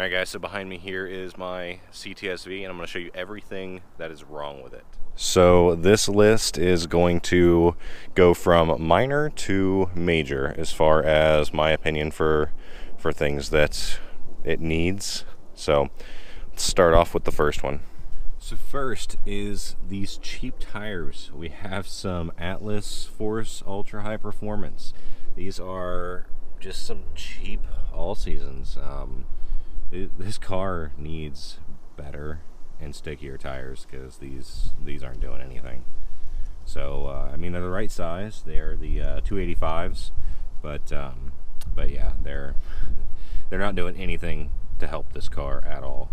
Alright guys, so behind me here is my CTS-V, and I'm going to show you everything that is wrong with it. So this list is going to go from minor to major as far as my opinion for things that it needs. So let's start off with the first one. So first is these cheap tires. We have some Atlas Force Ultra High Performance. These are just some cheap all seasons. This car needs better and stickier tires because these aren't doing anything. So I mean, they're the right size. They're the 285s, but yeah, they're not doing anything to help this car at all.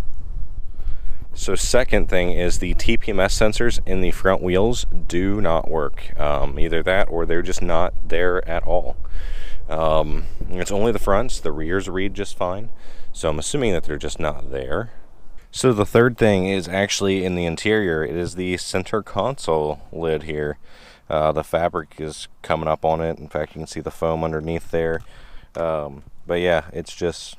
So second thing is the TPMS sensors in the front wheels do not work. Either that or they're just not there at all. It's only the fronts. The rears read just fine. So I'm assuming that they're just not there. So the third thing is actually in the interior. It is the center console lid here. The fabric is coming up on it. In fact, you can see the foam underneath there. But yeah, it's just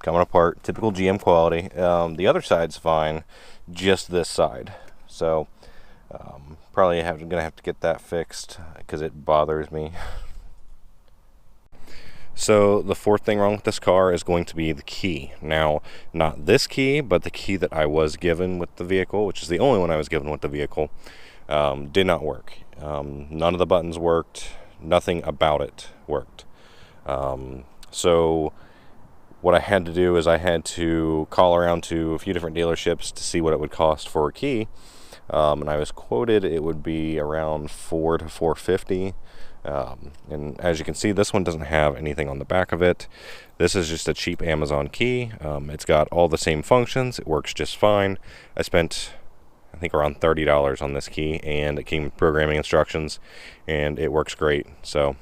coming apart. Typical GM quality. The other side's fine, just this side. So probably gonna have to get that fixed because it bothers me. So the fourth thing wrong with this car is going to be the key. Now, not this key, but the key that I was given with the vehicle, which is the only one I was given with the vehicle, did not work. None of the buttons worked. Nothing about it worked. So what I had to do is I had to call around to a few different dealerships to see what it would cost for a key. And I was quoted it would be around $400 to $450. And as you can see, this one doesn't have anything on the back of it. This is just a cheap Amazon key. It's got all the same functions. It works just fine. I spent, I think, around $30 on this key, and it came with programming instructions, and it works great. So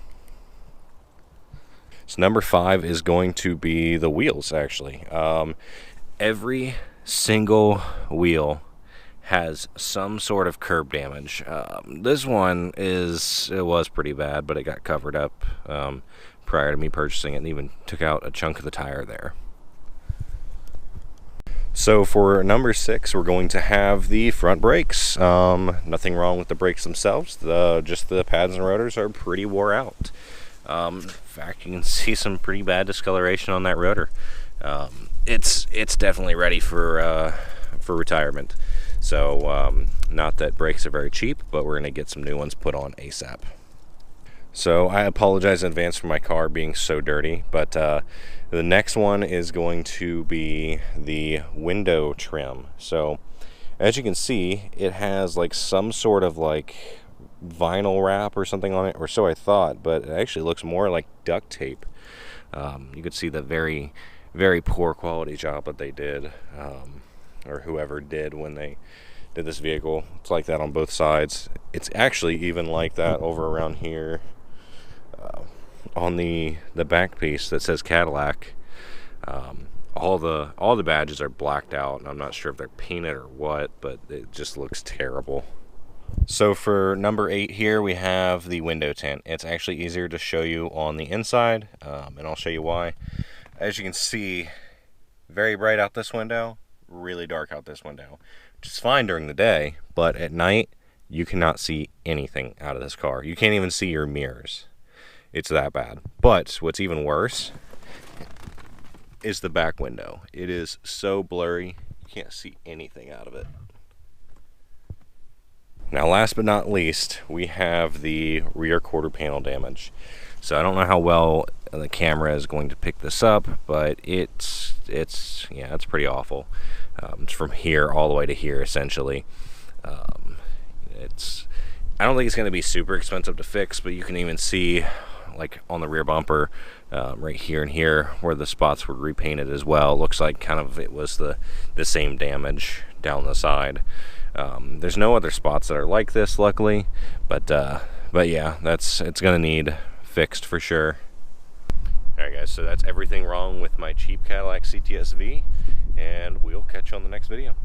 number 5 is going to be the wheels, actually. Every single wheel has some sort of curb damage. This one was pretty bad, but it got covered up prior to me purchasing it, and even took out a chunk of the tire there. So for number 6, we're going to have the front brakes. Nothing wrong with the brakes themselves. Just the pads and rotors are pretty wore out. In fact, you can see some pretty bad discoloration on that rotor. It's definitely ready for retirement. So not that brakes are very cheap, but we're going to get some new ones put on ASAP. So I apologize in advance for my car being so dirty, but the next one is going to be the window trim. So as you can see, it has like some sort of like vinyl wrap or something on it, or so I thought, but it actually looks more like duct tape. You could see the very, very poor quality job that they did, or whoever did when they did this vehicle. It's like that on both sides. It's actually even like that over around here on the back piece that says Cadillac. All the badges are blacked out, and I'm not sure if they're painted or what, but it just looks terrible. So for number 8 here, we have the window tint. It's actually easier to show you on the inside, and I'll show you why. As you can see, very bright out this window, really dark out this window, which is fine during the day, but at night you cannot see anything out of this car. You can't even see your mirrors. It's that bad. But what's even worse is the back window. It is so blurry, you can't see anything out of it. Now, last but not least, we have the rear quarter panel damage. So I don't know how well the camera is going to pick this up, but it's pretty awful. It's from here all the way to here, essentially. I don't think it's going to be super expensive to fix, but you can even see, like on the rear bumper, right here and here, where the spots were repainted as well. It looks like kind of it was the same damage down the side. There's no other spots that are like this, luckily, but yeah, it's going to need fixed for sure. Alright guys, so that's everything wrong with my cheap Cadillac CTS-V, and we'll catch you on the next video.